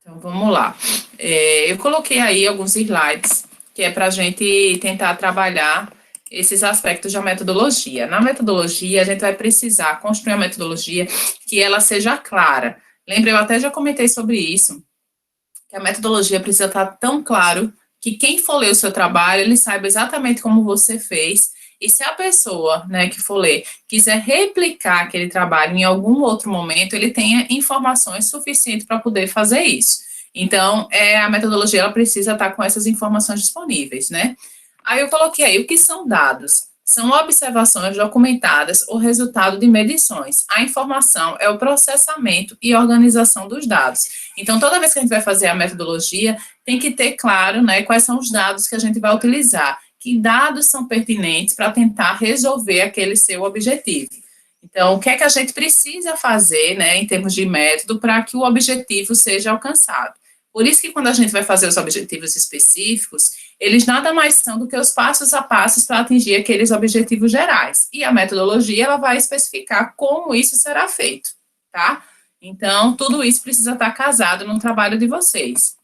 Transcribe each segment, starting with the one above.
Então, vamos lá. Eu coloquei aí alguns slides, que é para a gente tentar trabalhar esses aspectos da metodologia. Na metodologia, a gente vai precisar construir uma metodologia que ela seja clara. Lembra, eu até já comentei sobre isso, que a metodologia precisa estar tão claro que quem for ler o seu trabalho, ele saiba exatamente como você fez, e se a pessoa, né, que for ler, quiser replicar aquele trabalho em algum outro momento, ele tenha informações suficientes para poder fazer isso. Então, a metodologia, ela precisa estar com essas informações disponíveis, né? Aí eu coloquei aí, o que são dados? São observações documentadas ou resultado de medições. A informação é o processamento e organização dos dados. Então, toda vez que a gente vai fazer a metodologia, tem que ter claro, né, quais são os dados que a gente vai utilizar, que dados são pertinentes para tentar resolver aquele seu objetivo. Então, o que é que a gente precisa fazer, né, em termos de método, para que o objetivo seja alcançado? Por isso que quando a gente vai fazer os objetivos específicos, eles nada mais são do que os passos a passos para atingir aqueles objetivos gerais. E a metodologia, ela vai especificar como isso será feito, tá? Então, tudo isso precisa estar casado no trabalho de vocês.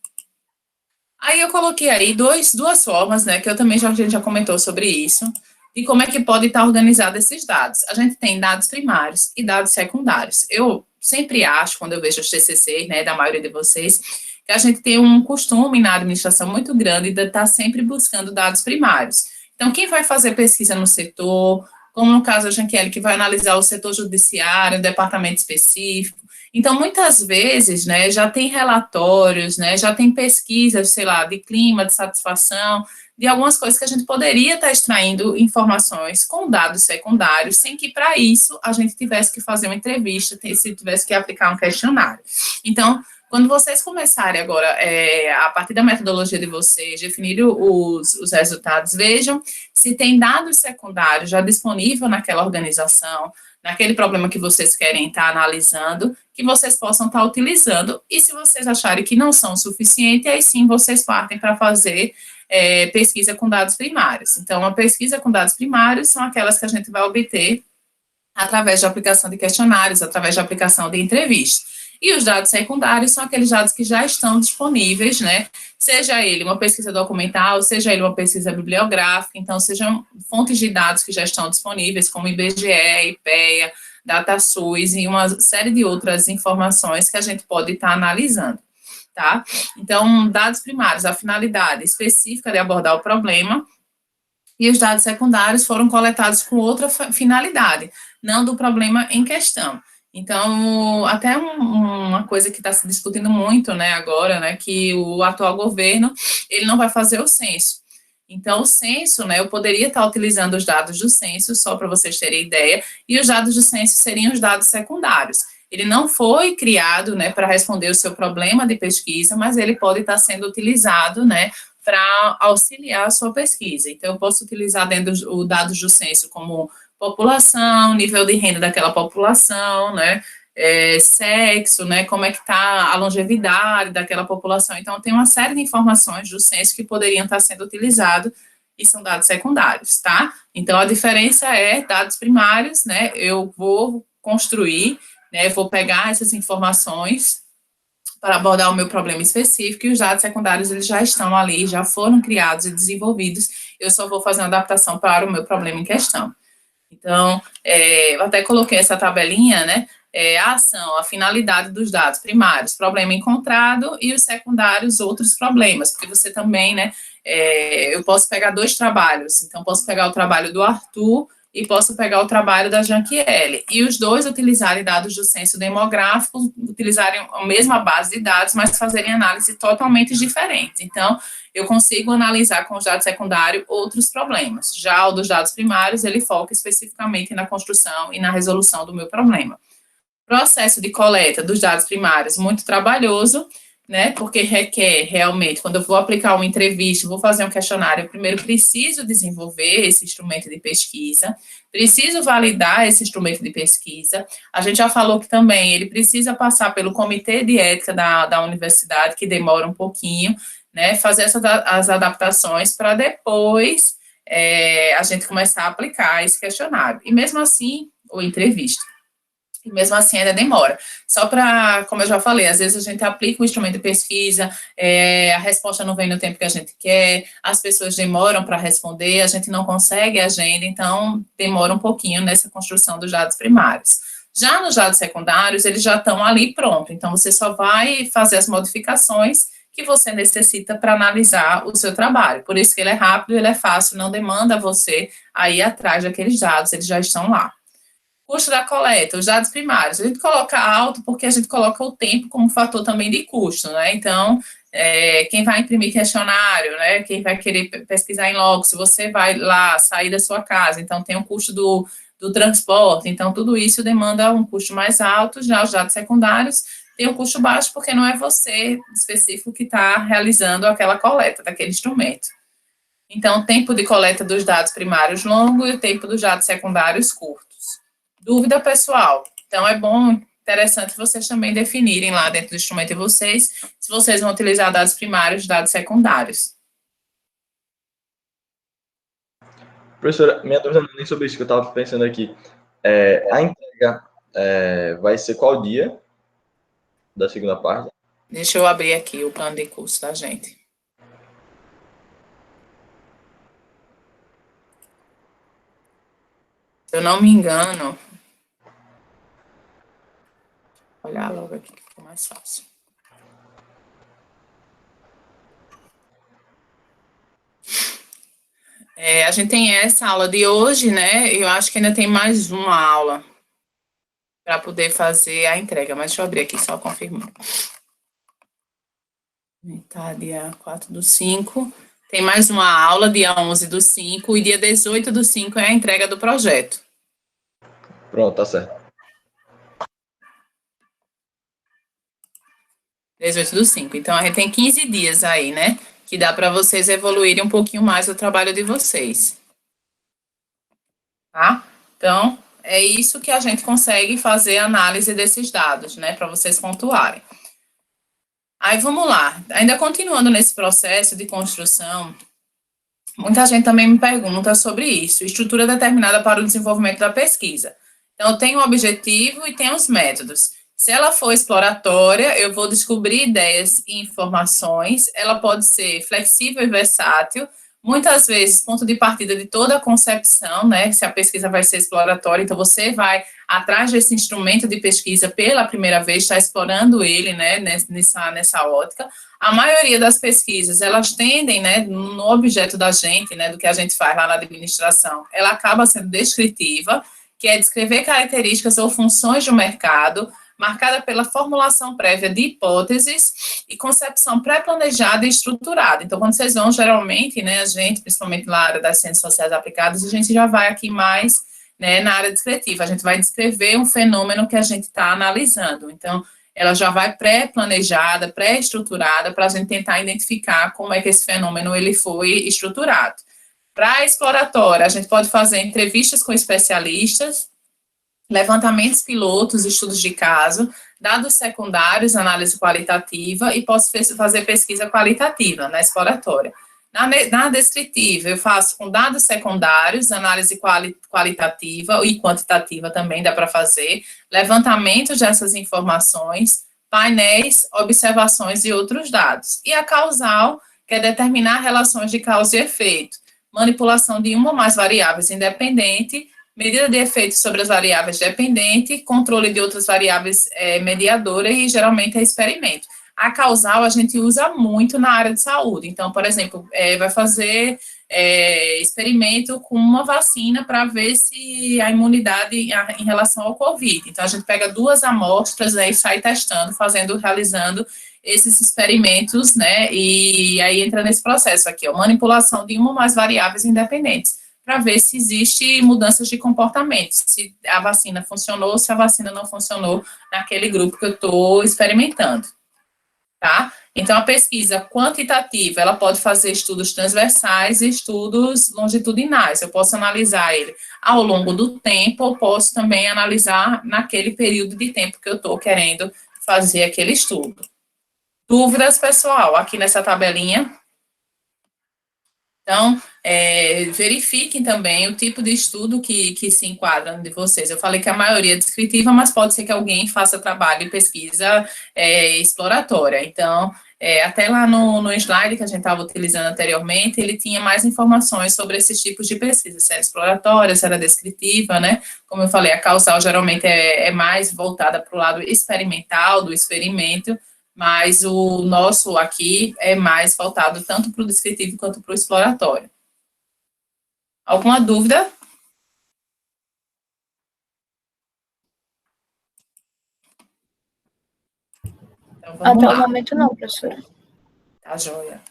Aí eu coloquei aí duas formas, né, que eu também a gente já comentou sobre isso, e como é que pode estar organizado esses dados. A gente tem dados primários e dados secundários. Eu sempre acho, quando eu vejo os TCC, né, da maioria de vocês, que a gente tem um costume na administração muito grande de estar sempre buscando dados primários. Então, quem vai fazer pesquisa no setor, como no caso da Janquele, que vai analisar o setor judiciário, o departamento específico. Então, muitas vezes, né, já tem relatórios, né, já tem pesquisas, sei lá, de clima, de satisfação, de algumas coisas que a gente poderia estar extraindo informações com dados secundários, sem que, para isso, a gente tivesse que fazer uma entrevista, se tivesse que aplicar um questionário. Então, quando vocês começarem agora, a partir da metodologia de vocês, definir os resultados, vejam se tem dados secundários já disponível naquela organização, naquele problema que vocês querem estar analisando, que vocês possam estar utilizando, e se vocês acharem que não são suficientes, aí sim vocês partem para fazer pesquisa com dados primários. Então, a pesquisa com dados primários são aquelas que a gente vai obter através de aplicação de questionários, através de aplicação de entrevistas. E os dados secundários são aqueles dados que já estão disponíveis, né? Seja ele uma pesquisa documental, seja ele uma pesquisa bibliográfica, então sejam fontes de dados que já estão disponíveis, como IBGE, IPEA, DataSUS e uma série de outras informações que a gente pode estar analisando, tá? Então, dados primários, a finalidade específica de abordar o problema, e os dados secundários foram coletados com outra finalidade, não do problema em questão. Então, até uma coisa que está se discutindo muito, né, agora, né, que o atual governo, ele não vai fazer o censo. Então, o censo, né, eu poderia estar utilizando os dados do censo, só para vocês terem ideia, e os dados do censo seriam os dados secundários. Ele não foi criado, né, para responder o seu problema de pesquisa, mas ele pode estar sendo utilizado, né, para auxiliar a sua pesquisa. Então, eu posso utilizar dentro os dados do censo como população, nível de renda daquela população, né, sexo, né, como é que está a longevidade daquela população. Então, tem uma série de informações do censo que poderiam estar sendo utilizados e são dados secundários, tá? Então, a diferença é dados primários, né, eu vou construir, né, vou pegar essas informações para abordar o meu problema específico, e os dados secundários, eles já estão ali, já foram criados e desenvolvidos, eu só vou fazer uma adaptação para o meu problema em questão. Então, eu até coloquei essa tabelinha, né, a ação, a finalidade dos dados primários, problema encontrado, e os secundários, outros problemas, porque você também, né, eu posso pegar dois trabalhos, então posso pegar o trabalho do Arthur e posso pegar o trabalho da Janquiele, e os dois utilizarem dados do censo demográfico, utilizarem a mesma base de dados, mas fazerem análise totalmente diferentes. Então, eu consigo analisar com os dados secundários outros problemas. Já o dos dados primários, ele foca especificamente na construção e na resolução do meu problema. Processo de coleta dos dados primários, muito trabalhoso, né, porque requer realmente, quando eu vou aplicar uma entrevista, vou fazer um questionário, eu primeiro preciso desenvolver esse instrumento de pesquisa, preciso validar esse instrumento de pesquisa, a gente já falou que também ele precisa passar pelo comitê de ética da universidade, que demora um pouquinho, né, fazer as adaptações para depois a gente começar a aplicar esse questionário, e mesmo assim, ou entrevista. E mesmo assim ainda demora. Só para, como eu já falei, às vezes a gente aplica o instrumento de pesquisa, a resposta não vem no tempo que a gente quer, as pessoas demoram para responder, a gente não consegue a agenda, então demora um pouquinho nessa construção dos dados primários. Já nos dados secundários, eles já estão ali pronto, então você só vai fazer as modificações que você necessita para analisar o seu trabalho. Por isso que ele é rápido, ele é fácil, não demanda você a ir atrás daqueles dados, eles já estão lá. Custo da coleta, os dados primários. A gente coloca alto porque a gente coloca o tempo como fator também de custo, né? Então, quem vai imprimir questionário, né? Quem vai querer pesquisar em logo, se você vai lá sair da sua casa, então tem o custo do transporte, então tudo isso demanda um custo mais alto. Já os dados secundários tem um custo baixo porque não é você específico que está realizando aquela coleta daquele instrumento. Então, o tempo de coleta dos dados primários longo e o tempo dos dados secundários curtos. Dúvida pessoal. Então, é bom, interessante vocês também definirem lá dentro do instrumento de vocês, se vocês vão utilizar dados primários, dados secundários. Professora, minha dúvida não é nem sobre isso que eu estava pensando aqui. A entrega vai ser qual dia da segunda parte? Deixa eu abrir aqui o plano de curso da gente. Se eu não me engano, vou olhar logo aqui que ficou mais fácil. A gente tem essa aula de hoje, né? Eu acho que ainda tem mais uma aula para poder fazer a entrega, mas deixa eu abrir aqui só confirmar. Tá, dia 4/5. Tem mais uma aula, dia 11/5, e dia 18/5 é a entrega do projeto. Pronto, tá certo. 18/5. Então, a gente tem 15 dias aí, né? Que dá para vocês evoluírem um pouquinho mais o trabalho de vocês. Tá? Então, é isso que a gente consegue fazer análise desses dados, né? Para vocês pontuarem. Aí, vamos lá. Ainda continuando nesse processo de construção, muita gente também me pergunta sobre isso. Estrutura determinada para o desenvolvimento da pesquisa. Então, tem o objetivo e tem os métodos. Se ela for exploratória, eu vou descobrir ideias e informações. Ela pode ser flexível e versátil. Muitas vezes, ponto de partida de toda a concepção, né? Se a pesquisa vai ser exploratória, então você vai atrás desse instrumento de pesquisa pela primeira vez, está explorando ele, né? Nessa ótica. A maioria das pesquisas, elas tendem, né, no objeto da gente, né, do que a gente faz lá na administração, ela acaba sendo descritiva, que é descrever características ou funções do mercado, marcada pela formulação prévia de hipóteses e concepção pré-planejada e estruturada. Então, quando vocês vão, geralmente, né, a gente, principalmente na área das ciências sociais aplicadas, a gente já vai aqui mais, né, na área descritiva, a gente vai descrever um fenômeno que a gente está analisando. Então, ela já vai pré-planejada, pré-estruturada, para a gente tentar identificar como é que esse fenômeno ele foi estruturado. Para a exploratória, a gente pode fazer entrevistas com especialistas, levantamentos pilotos, estudos de caso, dados secundários, análise qualitativa, e posso fazer pesquisa qualitativa na exploratória. Na descritiva, eu faço com dados secundários, análise qualitativa e quantitativa também dá para fazer, levantamento dessas informações, painéis, observações e outros dados. E a causal, que é determinar relações de causa e efeito, manipulação de uma ou mais variáveis independente, medida de efeito sobre as variáveis dependente, controle de outras variáveis mediadora e geralmente é experimento. A causal a gente usa muito na área de saúde. Então, por exemplo, vai fazer experimento com uma vacina para ver se a imunidade em relação ao Covid. Então, a gente pega 2 amostras, né, e sai testando, realizando esses experimentos, né, e aí entra nesse processo aqui, ó, manipulação de uma ou mais variáveis independentes, para ver se existe mudanças de comportamento, se a vacina funcionou ou se a vacina não funcionou naquele grupo que eu estou experimentando. Tá? Então, a pesquisa quantitativa, ela pode fazer estudos transversais e estudos longitudinais. Eu posso analisar ele ao longo do tempo, ou posso também analisar naquele período de tempo que eu estou querendo fazer aquele estudo. Dúvidas, pessoal, aqui nessa tabelinha? Então, verifiquem também o tipo de estudo que se enquadra de vocês. Eu falei que a maioria é descritiva, mas pode ser que alguém faça trabalho e pesquisa exploratória. Então, até lá no slide que a gente estava utilizando anteriormente, ele tinha mais informações sobre esses tipos de pesquisa, se era exploratória, se era descritiva, né? Como eu falei, a causal geralmente é mais voltada para o lado experimental, do experimento, mas o nosso aqui é mais voltado tanto para o descritivo quanto para o exploratório. Alguma dúvida? Então, vamos Até lá. o momento não, professora. Tá joia.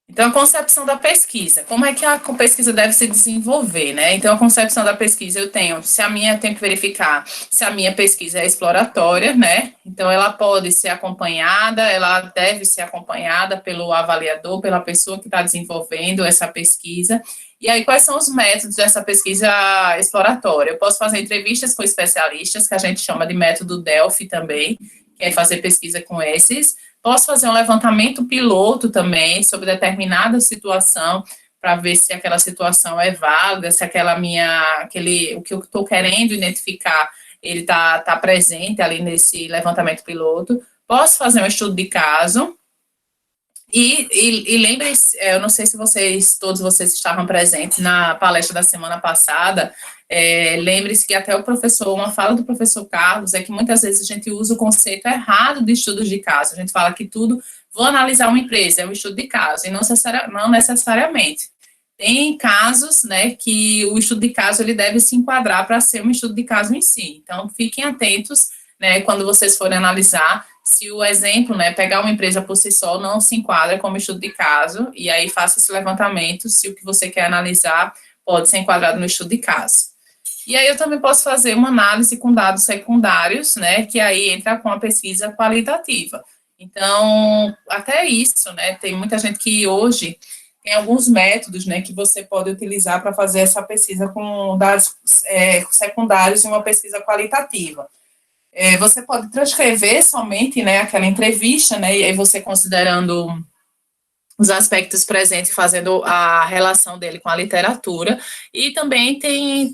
Então, a concepção da pesquisa. Como é que a pesquisa deve se desenvolver, né? Então, a concepção da pesquisa eu tenho que verificar se a minha pesquisa é exploratória, né? Então, ela pode ser acompanhada, ela deve ser acompanhada pelo avaliador, pela pessoa que está desenvolvendo essa pesquisa. E aí, quais são os métodos dessa pesquisa exploratória? Eu posso fazer entrevistas com especialistas, que a gente chama de método Delphi também, que é fazer pesquisa com esses. Posso fazer um levantamento piloto também sobre determinada situação para ver se aquela situação é válida, se o que eu estou querendo identificar, ele tá presente ali nesse levantamento piloto. Posso fazer um estudo de caso. E lembrem-se, eu não sei se todos vocês estavam presentes na palestra da semana passada, lembre-se que até uma fala do professor Carlos é que muitas vezes a gente usa o conceito errado de estudos de caso. A gente fala que vou analisar uma empresa, é um estudo de caso, e não necessariamente. Tem casos, né, que o estudo de caso ele deve se enquadrar para ser um estudo de caso em si. Então, fiquem atentos, né, quando vocês forem analisar, se o exemplo, né, pegar uma empresa por si só não se enquadra como estudo de caso, e aí faça esse levantamento, se o que você quer analisar pode ser enquadrado no estudo de caso. E aí eu também posso fazer uma análise com dados secundários, né, que aí entra com a pesquisa qualitativa. Então, até isso, né, tem muita gente que hoje tem alguns métodos, né, que você pode utilizar para fazer essa pesquisa com dados secundários em uma pesquisa qualitativa. Você pode transcrever somente, né, aquela entrevista, né, e aí você considerando os aspectos presentes, fazendo a relação dele com a literatura, e também tem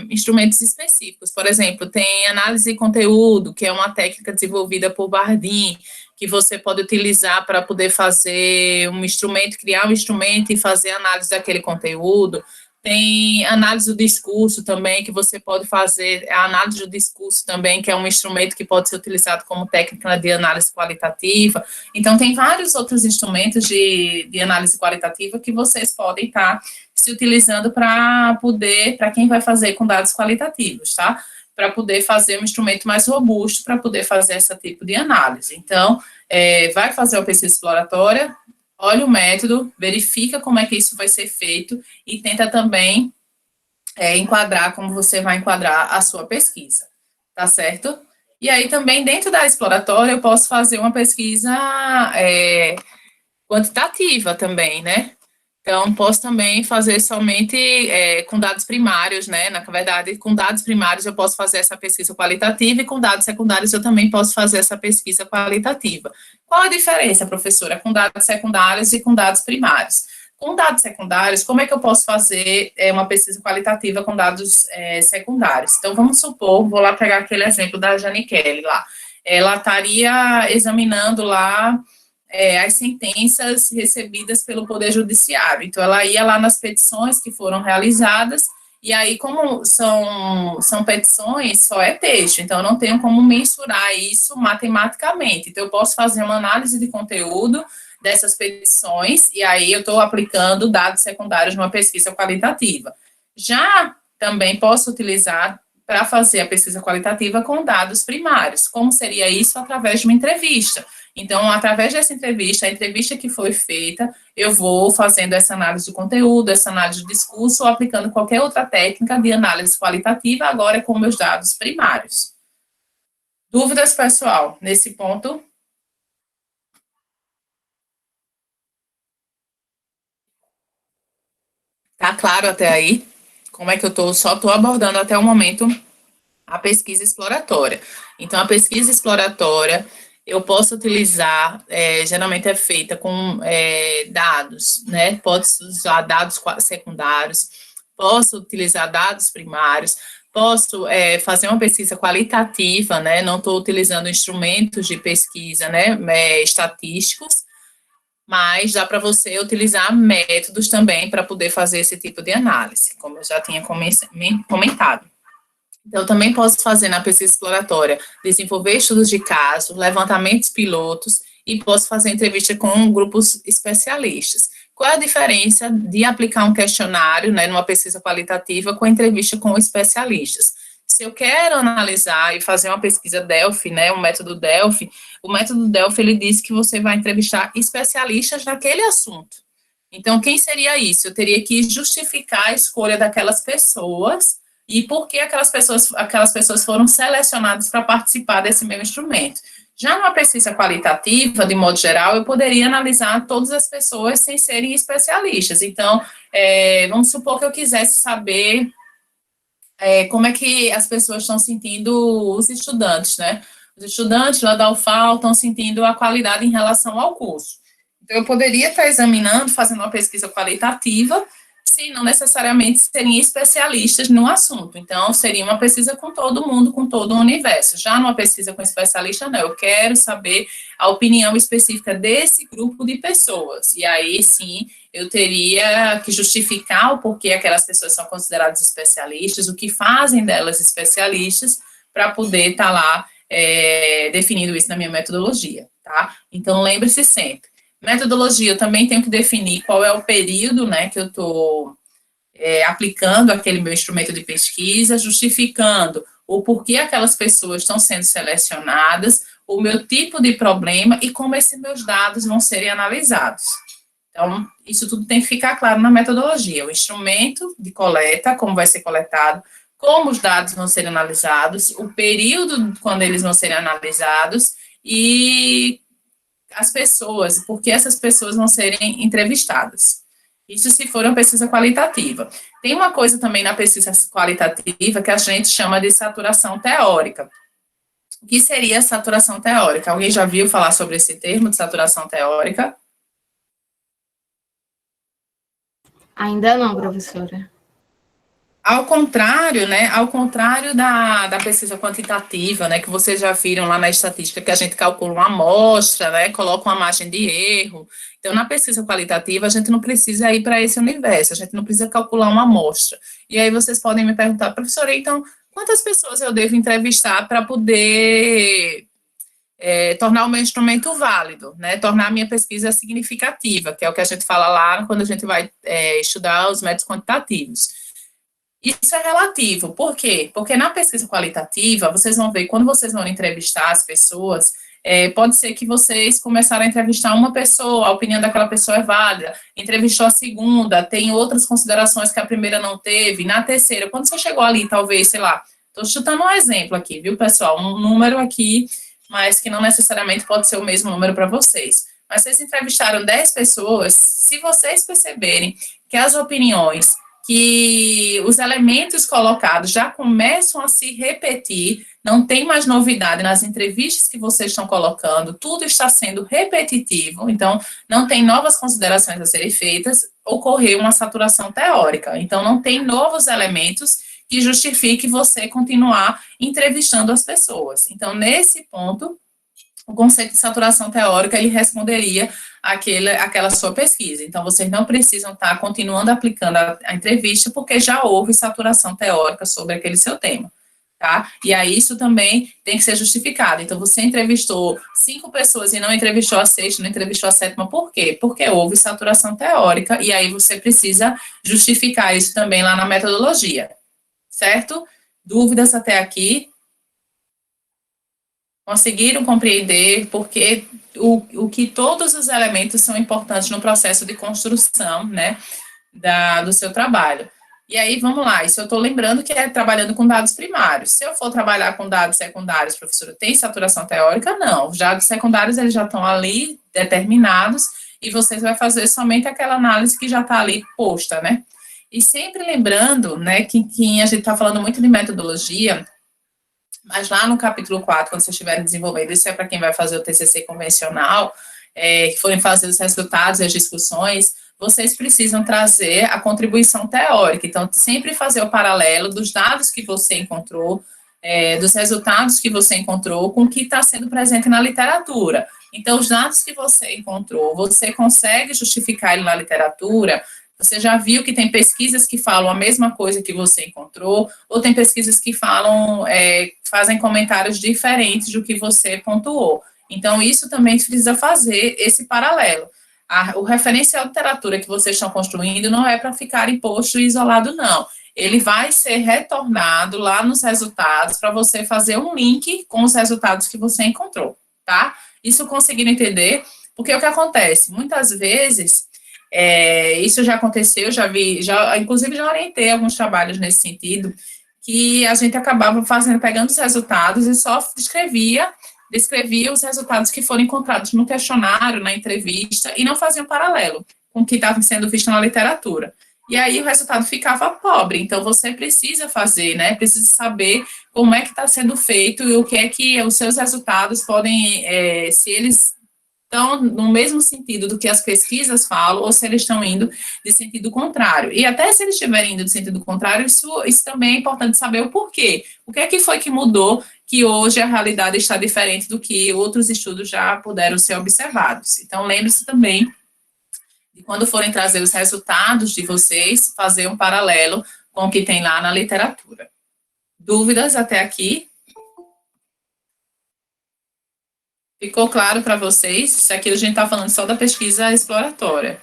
instrumentos específicos, por exemplo, tem análise de conteúdo, que é uma técnica desenvolvida por Bardeen, que você pode utilizar para poder fazer criar um instrumento e fazer análise daquele conteúdo. Tem análise do discurso também, que você pode fazer, a análise do discurso também, que é um instrumento que pode ser utilizado como técnica de análise qualitativa. Então, tem vários outros instrumentos de análise qualitativa que vocês podem estar se utilizando para quem vai fazer com dados qualitativos, tá? Para poder fazer um instrumento mais robusto, para poder fazer esse tipo de análise. Então, vai fazer uma pesquisa exploratória, olha o método, verifica como é que isso vai ser feito e tenta também enquadrar como você vai enquadrar a sua pesquisa, tá certo? E aí também dentro da exploratória eu posso fazer uma pesquisa quantitativa também, né? Então, posso também fazer somente com dados primários, né? Na verdade, com dados primários eu posso fazer essa pesquisa qualitativa e com dados secundários eu também posso fazer essa pesquisa qualitativa. Qual a diferença, professora, com dados secundários e com dados primários? Com dados secundários, como é que eu posso fazer uma pesquisa qualitativa com dados secundários? Então, vamos supor, vou lá pegar aquele exemplo da Jane Kelly lá. Ela estaria examinando lá as sentenças recebidas pelo Poder Judiciário. Então, ela ia lá nas petições que foram realizadas, e aí, como são petições, só é texto, então eu não tenho como mensurar isso matematicamente. Então, eu posso fazer uma análise de conteúdo dessas petições, e aí eu estou aplicando dados secundários numa pesquisa qualitativa. Já também posso utilizar para fazer a pesquisa qualitativa com dados primários. Como seria isso? Através de uma entrevista. Então, através dessa entrevista, a entrevista que foi feita, eu vou fazendo essa análise de conteúdo, essa análise de discurso, ou aplicando qualquer outra técnica de análise qualitativa, agora com meus dados primários. Dúvidas, pessoal, nesse ponto? Tá claro até aí? Como é que só estou abordando até o momento a pesquisa exploratória. Então, a pesquisa exploratória, eu posso utilizar, geralmente é feita com dados, né? Posso usar dados secundários, posso utilizar dados primários, posso fazer uma pesquisa qualitativa, né? Não estou utilizando instrumentos de pesquisa, né? Estatísticos, mas dá para você utilizar métodos também para poder fazer esse tipo de análise, como eu já tinha comentado. Então, também posso fazer na pesquisa exploratória, desenvolver estudos de caso, levantamentos pilotos e posso fazer entrevista com grupos especialistas. Qual é a diferença de aplicar um questionário, né, numa pesquisa qualitativa com entrevista com especialistas? Se eu quero analisar e fazer uma pesquisa Delphi, né, o método Delphi ele diz que você vai entrevistar especialistas naquele assunto. Então, quem seria isso? Eu teria que justificar a escolha daquelas pessoas e por que aquelas pessoas foram selecionadas para participar desse meu instrumento. Já numa pesquisa qualitativa, de modo geral, eu poderia analisar todas as pessoas sem serem especialistas. Então, vamos supor que eu quisesse saber como é que as pessoas estão sentindo, os estudantes, né? Os estudantes lá da UFAL estão sentindo a qualidade em relação ao curso. Então, eu poderia estar examinando, fazendo uma pesquisa qualitativa, se não necessariamente seriam especialistas no assunto. Então, seria uma pesquisa com todo mundo, com todo o universo. Já numa pesquisa com especialista, não. Eu quero saber a opinião específica desse grupo de pessoas. E aí, sim, eu teria que justificar o porquê aquelas pessoas são consideradas especialistas, o que fazem delas especialistas, para poder estar lá definindo isso na minha metodologia, tá? Então, lembre-se sempre. Metodologia, eu também tenho que definir qual é o período, né, que eu estou aplicando aquele meu instrumento de pesquisa, justificando o porquê aquelas pessoas estão sendo selecionadas, o meu tipo de problema e como esses meus dados vão serem analisados. Então, isso tudo tem que ficar claro na metodologia. O instrumento de coleta, como vai ser coletado, como os dados vão ser analisados, o período quando eles vão ser analisados e as pessoas, porque essas pessoas vão serem entrevistadas. Isso se for uma pesquisa qualitativa. Tem uma coisa também na pesquisa qualitativa que a gente chama de saturação teórica. O que seria saturação teórica? Alguém já viu falar sobre esse termo de saturação teórica? Ainda não, professora. Ao contrário, né, ao contrário da pesquisa quantitativa, né, que vocês já viram lá na estatística, que a gente calcula uma amostra, né, coloca uma margem de erro. Então, na pesquisa qualitativa, a gente não precisa ir para esse universo, a gente não precisa calcular uma amostra. E aí vocês podem me perguntar, professora, então, quantas pessoas eu devo entrevistar para poder tornar o meu instrumento válido, né, tornar a minha pesquisa significativa, que é o que a gente fala lá quando a gente vai estudar os métodos quantitativos. Isso é relativo. Por quê? Porque na pesquisa qualitativa, vocês vão ver, quando vocês vão entrevistar as pessoas, pode ser que vocês começaram a entrevistar uma pessoa, a opinião daquela pessoa é válida, entrevistou a segunda, tem outras considerações que a primeira não teve, na terceira, quando você chegou ali, talvez, sei lá, estou chutando um exemplo aqui, viu, pessoal? Um número aqui, mas que não necessariamente pode ser o mesmo número para vocês. Mas vocês entrevistaram 10 pessoas, se vocês perceberem que as opiniões, que os elementos colocados já começam a se repetir, não tem mais novidade nas entrevistas que vocês estão colocando, tudo está sendo repetitivo, então não tem novas considerações a serem feitas, ocorreu uma saturação teórica, então não tem novos elementos que justifique você continuar entrevistando as pessoas. Então, nesse ponto, o conceito de saturação teórica, ele responderia àquela sua pesquisa. Então, vocês não precisam estar continuando aplicando a entrevista, porque já houve saturação teórica sobre aquele seu tema, tá? E aí, isso também tem que ser justificado. Então, você entrevistou 5 pessoas e não entrevistou a sexta, não entrevistou a sétima, por quê? Porque houve saturação teórica, e aí você precisa justificar isso também lá na metodologia, certo? Dúvidas até aqui? Conseguiram compreender porque o que todos os elementos são importantes no processo de construção, né, do seu trabalho. E aí, vamos lá, isso eu estou lembrando que é trabalhando com dados primários. Se eu for trabalhar com dados secundários, professora, tem saturação teórica? Não. Os dados secundários, eles já estão ali determinados e vocês vão fazer somente aquela análise que já está ali posta, né. E sempre lembrando, né, que a gente está falando muito de metodologia, Mas lá no capítulo 4, quando vocês estiverem desenvolvendo, isso é para quem vai fazer o TCC convencional, que forem fazer os resultados e as discussões, vocês precisam trazer a contribuição teórica. Então, sempre fazer o paralelo dos dados que você encontrou, dos resultados que você encontrou com o que está sendo presente na literatura. Então, os dados que você encontrou, você consegue justificar ele na literatura? Você já viu que tem pesquisas que falam a mesma coisa que você encontrou, ou tem pesquisas que falam, fazem comentários diferentes do que você pontuou. Então, isso também precisa fazer esse paralelo. O referencial de literatura que vocês estão construindo não é para ficar imposto e isolado, não. Ele vai ser retornado lá nos resultados para você fazer um link com os resultados que você encontrou, tá? Isso conseguindo entender, porque o que acontece? Muitas vezes, isso já aconteceu, inclusive já orientei alguns trabalhos nesse sentido, que a gente acabava pegando os resultados e só descrevia os resultados que foram encontrados no questionário, na entrevista, e não fazia um paralelo com o que estava sendo visto na literatura. E aí o resultado ficava pobre. Então, você precisa fazer, né? Precisa saber como é que está sendo feito e o que é que os seus resultados podem, se eles estão no mesmo sentido do que as pesquisas falam, ou se eles estão indo de sentido contrário. E até se eles estiverem indo de sentido contrário, isso também é importante saber o porquê. O que é que foi que mudou, que hoje a realidade está diferente do que outros estudos já puderam ser observados. Então, lembre-se também de quando forem trazer os resultados de vocês, fazer um paralelo com o que tem lá na literatura. Dúvidas até aqui? Ficou claro para vocês? Isso aqui a gente está falando só da pesquisa exploratória.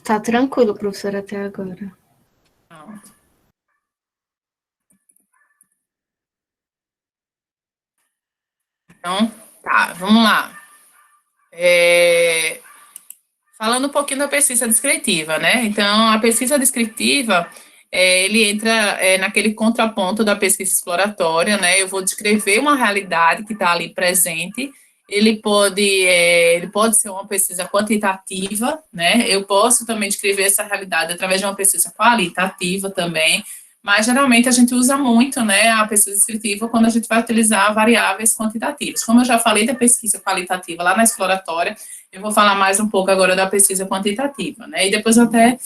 Tá tranquilo, professora, até agora. Então, tá, vamos lá. Falando um pouquinho da pesquisa descritiva, né? Então, a pesquisa descritiva, ele entra naquele contraponto da pesquisa exploratória, né? Eu vou descrever uma realidade que está ali presente. Ele pode ser uma pesquisa quantitativa, né? Eu posso também descrever essa realidade através de uma pesquisa qualitativa também, mas geralmente a gente usa muito, né, a pesquisa descritiva quando a gente vai utilizar variáveis quantitativas. Como eu já falei da pesquisa qualitativa lá na exploratória, eu vou falar mais um pouco agora da pesquisa quantitativa, né? E depois até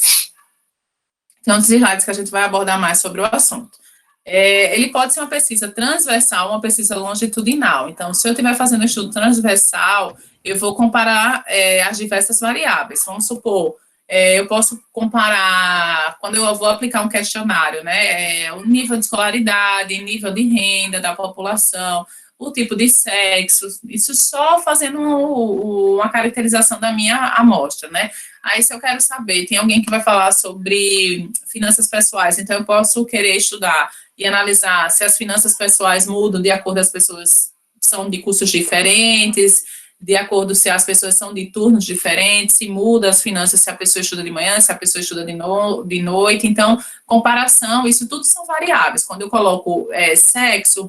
tem outros slides que a gente vai abordar mais sobre o assunto. Ele pode ser uma pesquisa transversal, uma pesquisa longitudinal. Então, se eu estiver fazendo um estudo transversal, eu vou comparar as diversas variáveis. Vamos supor, eu posso comparar, quando eu vou aplicar um questionário, né, o nível de escolaridade, nível de renda da população, o tipo de sexo, isso só fazendo uma caracterização da minha amostra, né? Aí, se eu quero saber, tem alguém que vai falar sobre finanças pessoais, então eu posso querer estudar e analisar se as finanças pessoais mudam de acordo as pessoas são de cursos diferentes, de acordo se as pessoas são de turnos diferentes, se muda as finanças se a pessoa estuda de manhã, se a pessoa estuda de noite. Então, comparação, isso tudo são variáveis. Quando eu coloco sexo,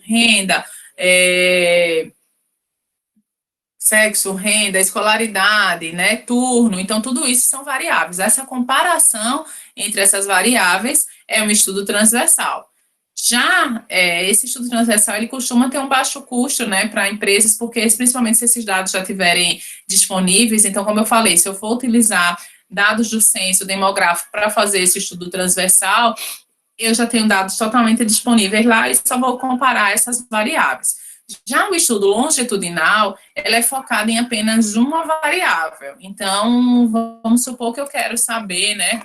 renda, escolaridade, né, turno, então tudo isso são variáveis. Essa comparação entre essas variáveis é um estudo transversal. Já esse estudo transversal, ele costuma ter um baixo custo, né, para empresas, porque principalmente se esses dados já estiverem disponíveis, então, como eu falei, se eu for utilizar dados do censo demográfico para fazer esse estudo transversal, eu já tenho dados totalmente disponíveis lá e só vou comparar essas variáveis. Já o estudo longitudinal, ela é focada em apenas uma variável. Então, vamos supor que eu quero saber, né,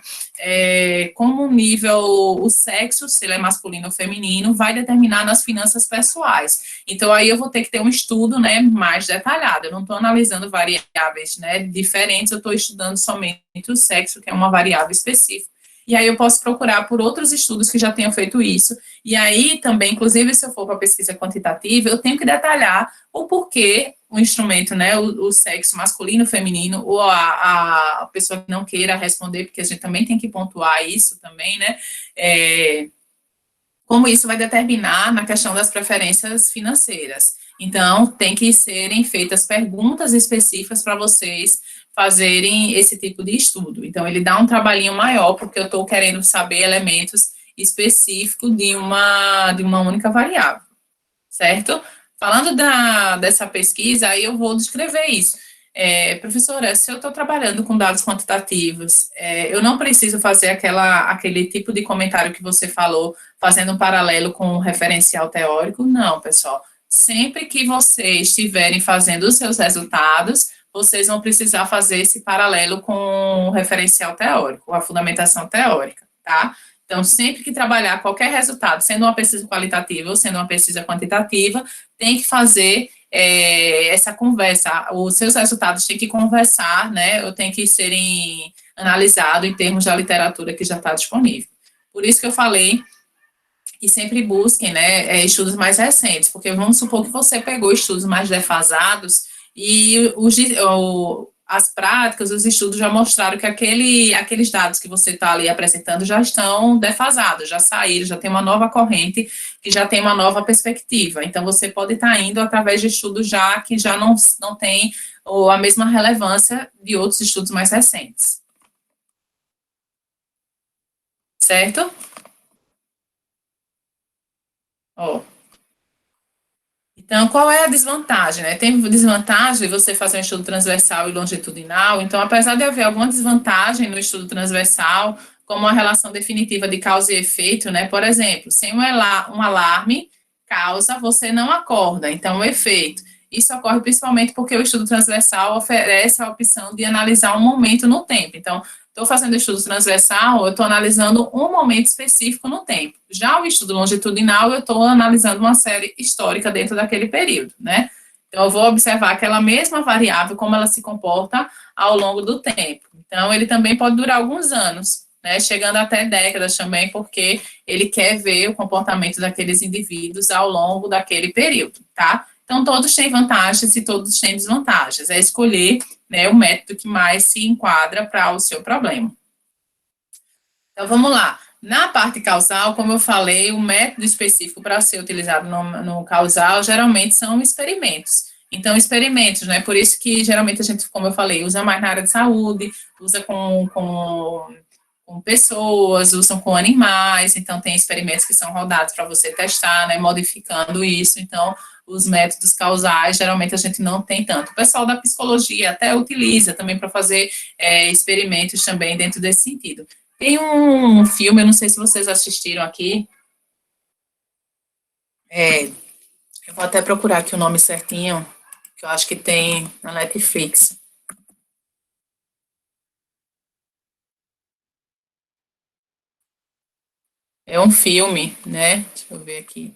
como o nível, o sexo, se ele é masculino ou feminino, vai determinar nas finanças pessoais. Então, aí eu vou ter que ter um estudo, né, mais detalhado. Eu não estou analisando variáveis, né, diferentes, eu estou estudando somente o sexo, que é uma variável específica. E aí eu posso procurar por outros estudos que já tenham feito isso. E aí também, inclusive, se eu for para pesquisa quantitativa, eu tenho que detalhar o porquê o instrumento, né, o sexo masculino, feminino, ou a pessoa que não queira responder, porque a gente também tem que pontuar isso também, né, como isso vai determinar na questão das preferências financeiras. Então, tem que serem feitas perguntas específicas para vocês fazerem esse tipo de estudo. Então, ele dá um trabalhinho maior, porque eu estou querendo saber elementos específicos de uma única variável, certo? Falando dessa pesquisa, aí eu vou descrever isso. Professora, se eu estou trabalhando com dados quantitativos, eu não preciso fazer aquele tipo de comentário que você falou, fazendo um paralelo com o referencial teórico? Não, pessoal. Sempre que vocês estiverem fazendo os seus resultados, vocês vão precisar fazer esse paralelo com o referencial teórico, a fundamentação teórica, tá? Então, sempre que trabalhar qualquer resultado, sendo uma pesquisa qualitativa ou sendo uma pesquisa quantitativa, tem que fazer essa conversa, os seus resultados têm que conversar, né, ou têm que serem analisados em termos da literatura que já está disponível. Por isso que eu falei que sempre busquem, né, estudos mais recentes, porque vamos supor que você pegou estudos mais defasados e as práticas, os estudos já mostraram que aqueles dados que você está ali apresentando já estão defasados, já saíram, já tem uma nova corrente, que já tem uma nova perspectiva. Então, você pode estar indo através de estudos já que já não tem a mesma relevância de outros estudos mais recentes. Certo? Ó. Então, qual é a desvantagem, né? Tem desvantagem de você fazer um estudo transversal e longitudinal. Então, apesar de haver alguma desvantagem no estudo transversal, como a relação definitiva de causa e efeito, né? Por exemplo, sem um alarme, causa, você não acorda. Então, o efeito. Isso ocorre principalmente porque o estudo transversal oferece a opção de analisar um momento no tempo. Então, estou fazendo estudo transversal, eu estou analisando um momento específico no tempo. Já o estudo longitudinal, eu estou analisando uma série histórica dentro daquele período, né? Então, eu vou observar aquela mesma variável, como ela se comporta ao longo do tempo. Então, ele também pode durar alguns anos, né? Chegando até décadas também, porque ele quer ver o comportamento daqueles indivíduos ao longo daquele período, tá? Então, todos têm vantagens e todos têm desvantagens. É escolher, né, o método que mais se enquadra para o seu problema. Então, vamos lá. Na parte causal, como eu falei, o método específico para ser utilizado no causal, geralmente são experimentos. Então, experimentos, né, por isso que geralmente a gente, como eu falei, usa mais na área de saúde, usa com pessoas, usam com animais, então tem experimentos que são rodados para você testar, né, modificando isso, então os métodos causais, geralmente a gente não tem tanto. O pessoal da psicologia até utiliza também para fazer experimentos também dentro desse sentido. Tem um filme, eu não sei se vocês assistiram aqui, eu vou até procurar aqui o nome certinho, que eu acho que tem na Netflix. É um filme, né? Deixa eu ver aqui.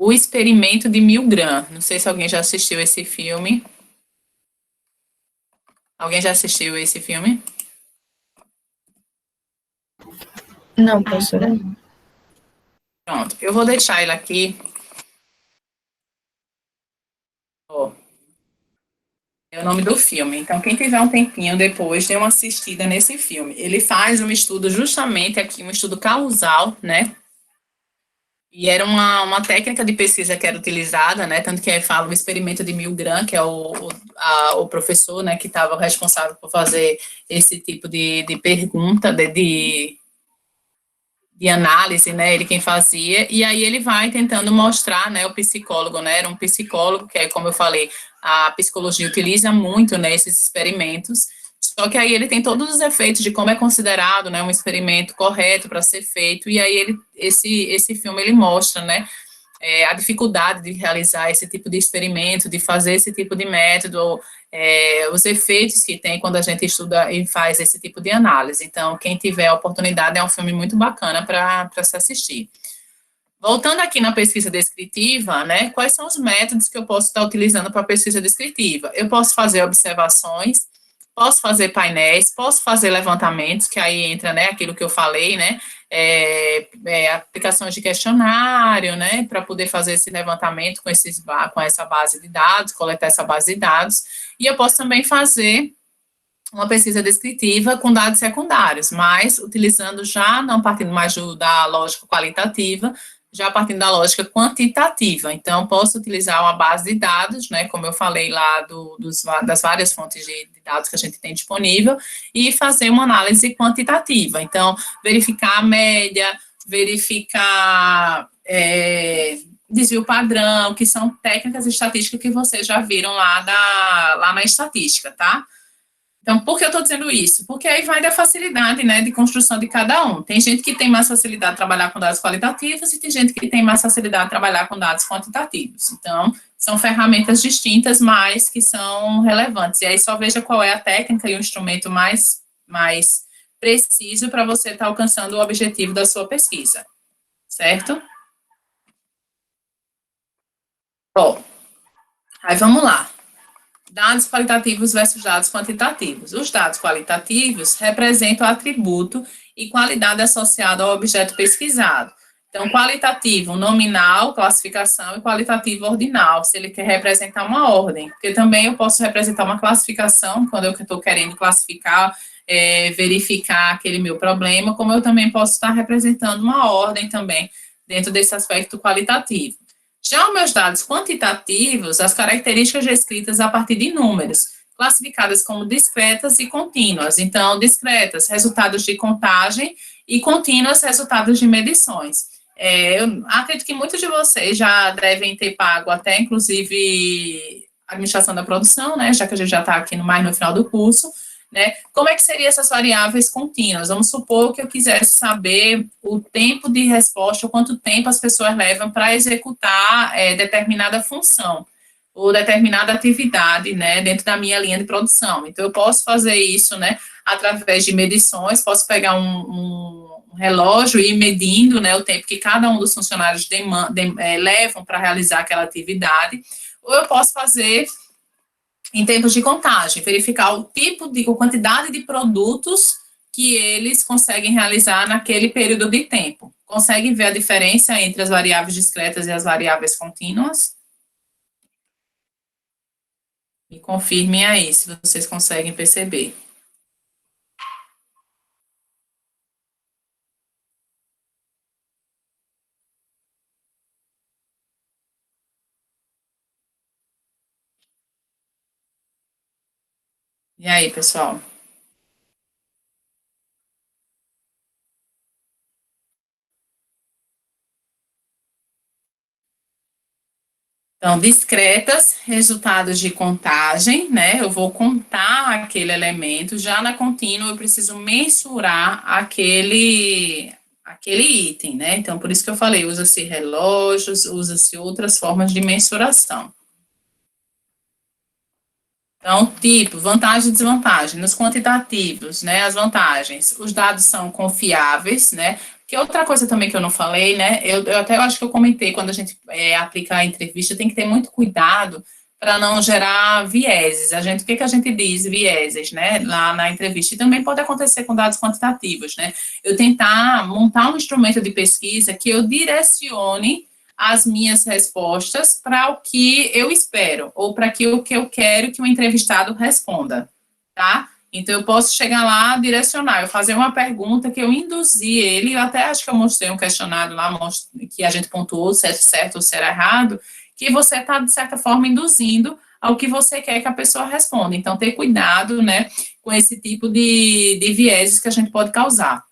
O Experimento de Milgram. Não sei se alguém já assistiu esse filme. Alguém já assistiu esse filme? Não, professora. Pronto, eu vou deixar ele aqui. Ó, é o nome do filme. Então, quem tiver um tempinho depois, dê uma assistida nesse filme. Ele faz um estudo justamente aqui, um estudo causal, né? E era uma técnica de pesquisa que era utilizada, né? Tanto que aí fala o experimento de Milgram, que é o professor, né, que estava responsável por fazer esse tipo de pergunta, de análise, né, ele quem fazia, e aí ele vai tentando mostrar, né, o psicólogo, né, era um psicólogo, que é, como eu falei, a psicologia utiliza muito, né, esses experimentos, só que aí ele tem todos os efeitos de como é considerado, né, um experimento correto para ser feito, e aí esse filme, ele mostra, né, a dificuldade de realizar esse tipo de experimento, de fazer esse tipo de método, os efeitos que tem quando a gente estuda e faz esse tipo de análise. Então, quem tiver a oportunidade, é um filme muito bacana para se assistir. Voltando aqui na pesquisa descritiva, né, quais são os métodos que eu posso estar utilizando para a pesquisa descritiva? Eu posso fazer observações, posso fazer painéis, posso fazer levantamentos, que aí entra, né, aquilo que eu falei, né, aplicações de questionário, né, para poder fazer esse levantamento com essa base de dados, coletar essa base de dados, e eu posso também fazer uma pesquisa descritiva com dados secundários, mas utilizando já, não partindo mais da lógica qualitativa, já partindo da lógica quantitativa. Então, posso utilizar uma base de dados, né, como eu falei lá das várias fontes de dados que a gente tem disponível, e fazer uma análise quantitativa. Então, verificar a média, verificar desvio padrão, que são técnicas estatísticas que vocês já viram lá na estatística, tá? Então, por que eu estou dizendo isso? Porque aí vai da facilidade, né, de construção de cada um. Tem gente que tem mais facilidade de trabalhar com dados qualitativos e tem gente que tem mais facilidade de trabalhar com dados quantitativos. Então, são ferramentas distintas, mas que são relevantes. E aí só veja qual é a técnica e o instrumento mais preciso para você estar alcançando o objetivo da sua pesquisa, certo? Bom, aí vamos lá. Dados qualitativos versus dados quantitativos. Os dados qualitativos representam o atributo e qualidade associada ao objeto pesquisado. Então, qualitativo, nominal, classificação, e qualitativo, ordinal, se ele quer representar uma ordem. Porque também eu posso representar uma classificação, quando eu estou querendo classificar, verificar aquele meu problema, como eu também posso estar representando uma ordem também, dentro desse aspecto qualitativo. Já os meus dados quantitativos, as características descritas a partir de números, classificadas como discretas e contínuas. Então, discretas, resultados de contagem, e contínuas, resultados de medições. Eu acredito que muitos de vocês já devem ter pago até, inclusive, administração da produção, né, já que a gente já está aqui mais no final do curso, né? Como é que seriam essas variáveis contínuas? Vamos supor que eu quisesse saber o tempo de resposta, ou quanto tempo as pessoas levam para executar determinada função ou determinada atividade, né, dentro da minha linha de produção. Então, eu posso fazer isso, né, através de medições, posso pegar um relógio e ir medindo, né, o tempo que cada um dos funcionários levam para realizar aquela atividade, ou eu posso fazer em termos de contagem, verificar o tipo de, a quantidade de produtos que eles conseguem realizar naquele período de tempo. Conseguem ver a diferença entre as variáveis discretas e as variáveis contínuas? Me confirmem aí, se vocês conseguem perceber. E aí, pessoal? Então, discretas, resultados de contagem, né? Eu vou contar aquele elemento. Já na contínua, eu preciso mensurar aquele item, né? Então, por isso que eu falei, usa-se relógios, usa-se outras formas de mensuração. Então, tipo, vantagem e desvantagem. Nos quantitativos, né, as vantagens, os dados são confiáveis, né, que outra coisa também que eu não falei, né, eu até acho que eu comentei, quando a gente aplicar a entrevista, tem que ter muito cuidado para não gerar vieses. O que a gente diz, vieses, né, lá na entrevista, e também pode acontecer com dados quantitativos, né, eu tentar montar um instrumento de pesquisa que eu direcione as minhas respostas para o que eu espero, ou para o que eu quero que o entrevistado responda, tá? Então, eu posso chegar lá, direcionar, eu fazer uma pergunta que eu induzi ele, eu até acho que eu mostrei um questionário lá, que a gente pontuou se é certo ou se era errado, que você está, de certa forma, induzindo ao que você quer que a pessoa responda. Então, ter cuidado, né, com esse tipo de vieses que a gente pode causar.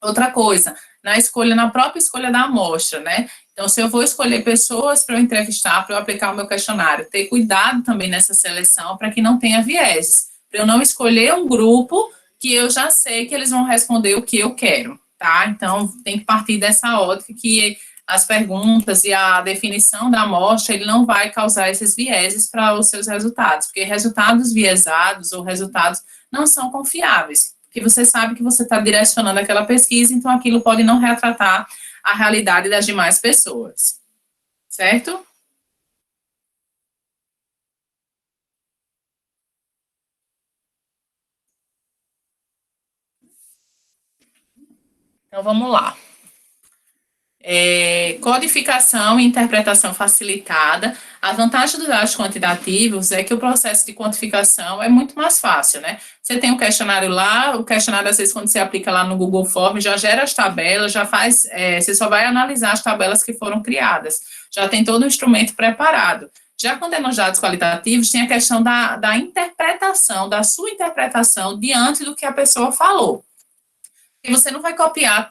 Outra coisa, na própria escolha da amostra, né? Então, se eu vou escolher pessoas para eu entrevistar, para eu aplicar o meu questionário, ter cuidado também nessa seleção para que não tenha vieses, para eu não escolher um grupo que eu já sei que eles vão responder o que eu quero, tá? Então, tem que partir dessa ótica que as perguntas e a definição da amostra, ele não vai causar esses vieses para os seus resultados, porque resultados viesados ou resultados não são confiáveis, porque você sabe que você está direcionando aquela pesquisa, então aquilo pode não retratar a realidade das demais pessoas, certo? Então, vamos lá. Codificação e interpretação facilitada. A vantagem dos dados quantitativos é que o processo de quantificação é muito mais fácil, né? Você tem um questionário lá, o questionário, às vezes, quando você aplica lá no Google Forms, já gera as tabelas, já faz, você só vai analisar as tabelas que foram criadas, já tem todo o instrumento preparado. Já quando é nos dados qualitativos, tem a questão da interpretação, da sua interpretação diante do que a pessoa falou. E você não vai copiar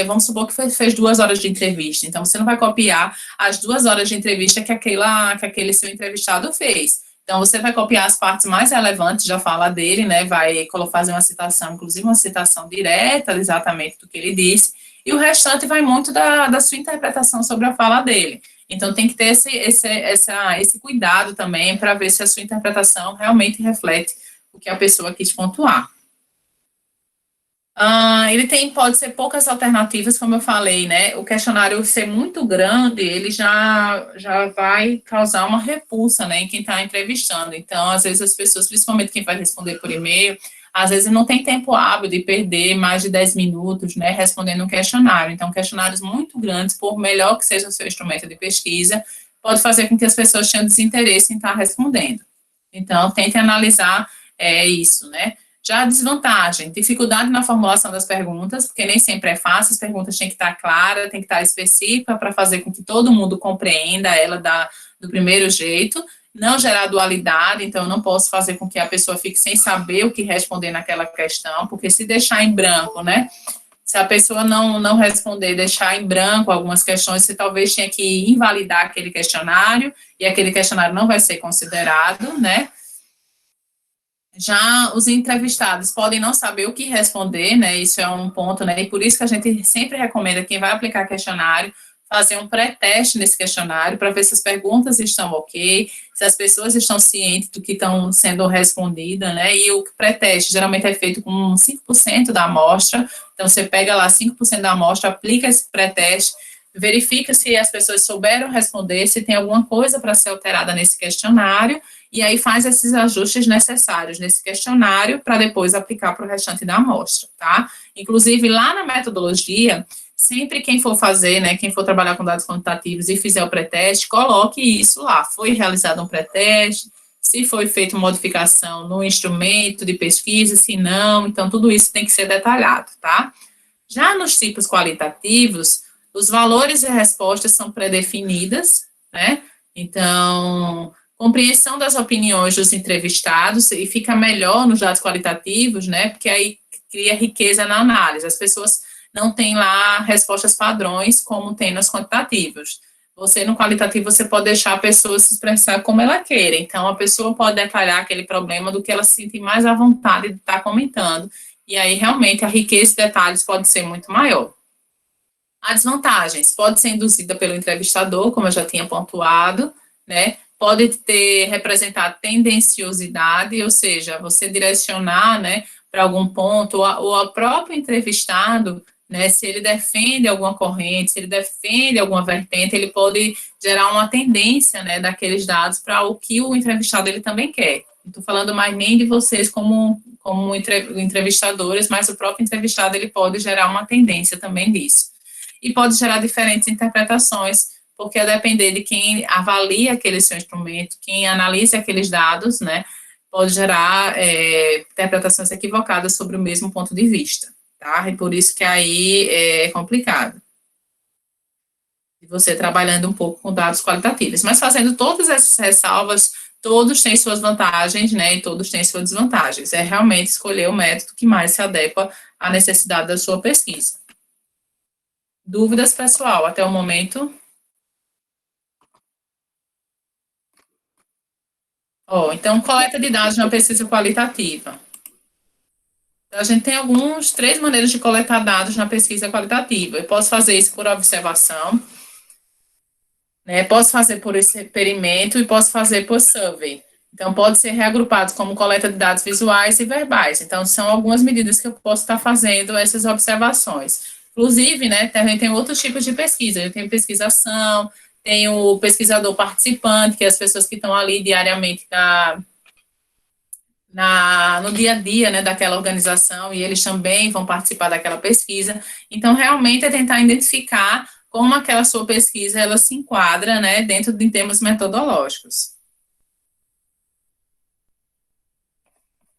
vamos supor que fez 2 horas de entrevista, então você não vai copiar as 2 horas de entrevista que aquele seu entrevistado fez. Então, você vai copiar as partes mais relevantes da fala dele, né, vai fazer uma citação, inclusive uma citação direta exatamente do que ele disse, e o restante vai muito da sua interpretação sobre a fala dele. Então, tem que ter esse cuidado também para ver se a sua interpretação realmente reflete o que a pessoa quis pontuar. Ele pode ser poucas alternativas, como eu falei, né? O questionário ser muito grande, ele já vai causar uma repulsa, né, em quem está entrevistando. Então, às vezes, as pessoas, principalmente quem vai responder por e-mail, às vezes não tem tempo hábil de perder mais de 10 minutos, né, respondendo um questionário. Então, questionários muito grandes, por melhor que seja o seu instrumento de pesquisa, pode fazer com que as pessoas tenham desinteresse em estar respondendo. Então, tente analisar isso, né? Já a desvantagem, dificuldade na formulação das perguntas, porque nem sempre é fácil, as perguntas têm que estar claras, têm que estar específicas para fazer com que todo mundo compreenda ela do primeiro jeito, não gerar dualidade, então eu não posso fazer com que a pessoa fique sem saber o que responder naquela questão, porque se deixar em branco, né, se a pessoa não responder, deixar em branco algumas questões, você talvez tenha que invalidar aquele questionário, e aquele questionário não vai ser considerado, né. Já os entrevistados podem não saber o que responder, né, isso é um ponto, né, e por isso que a gente sempre recomenda quem vai aplicar questionário, fazer um pré-teste nesse questionário, para ver se as perguntas estão ok, se as pessoas estão cientes do que estão sendo respondidas, né, e o pré-teste geralmente é feito com 5% da amostra, então você pega lá 5% da amostra, aplica esse pré-teste, verifica se as pessoas souberam responder, se tem alguma coisa para ser alterada nesse questionário, e aí faz esses ajustes necessários nesse questionário para depois aplicar para o restante da amostra, tá? Inclusive, lá na metodologia, sempre quem for fazer, né, quem for trabalhar com dados quantitativos e fizer o pré-teste, coloque isso lá. Foi realizado um pré-teste, se foi feita modificação no instrumento de pesquisa, se não, então tudo isso tem que ser detalhado, tá? Já nos tipos qualitativos, os valores e respostas são pré-definidas, né? Então, compreensão das opiniões dos entrevistados, e fica melhor nos dados qualitativos, né, porque aí cria riqueza na análise. As pessoas não têm lá respostas padrões, como tem nos quantitativos. No qualitativo, você pode deixar a pessoa se expressar como ela queira. Então, a pessoa pode detalhar aquele problema do que ela se sente mais à vontade de estar comentando. E aí, realmente, a riqueza de detalhes pode ser muito maior. As desvantagens pode ser induzida pelo entrevistador, como eu já tinha pontuado, né, pode representar tendenciosidade, ou seja, você direcionar, né, para algum ponto, ou ao próprio entrevistado, né, se ele defende alguma corrente, se ele defende alguma vertente, ele pode gerar uma tendência, né, daqueles dados para o que o entrevistado ele também quer. Não estou falando mais nem de vocês como entrevistadores, mas o próprio entrevistado ele pode gerar uma tendência também disso. E pode gerar diferentes interpretações, porque a depender de quem avalia aquele seu instrumento, quem analisa aqueles dados, né, pode gerar interpretações equivocadas sobre o mesmo ponto de vista, tá? E por isso que aí é complicado. E você trabalhando um pouco com dados qualitativos, mas fazendo todas essas ressalvas, todos têm suas vantagens, né, e todos têm suas desvantagens. É realmente escolher o método que mais se adequa à necessidade da sua pesquisa. Dúvidas, pessoal, até o momento? Então, coleta de dados na pesquisa qualitativa. A gente tem 3 maneiras de coletar dados na pesquisa qualitativa. Eu posso fazer isso por observação, né? Posso fazer por experimento e posso fazer por survey. Então, pode ser reagrupado como coleta de dados visuais e verbais. Então, são algumas medidas que eu posso estar fazendo essas observações. Inclusive, né, também tem outros tipos de pesquisa. Eu tenho pesquisação, tem o pesquisador participante, que é as pessoas que estão ali diariamente no dia a dia, né, daquela organização, e eles também vão participar daquela pesquisa. Então, realmente, é tentar identificar como aquela sua pesquisa, ela se enquadra, né, dentro de termos metodológicos.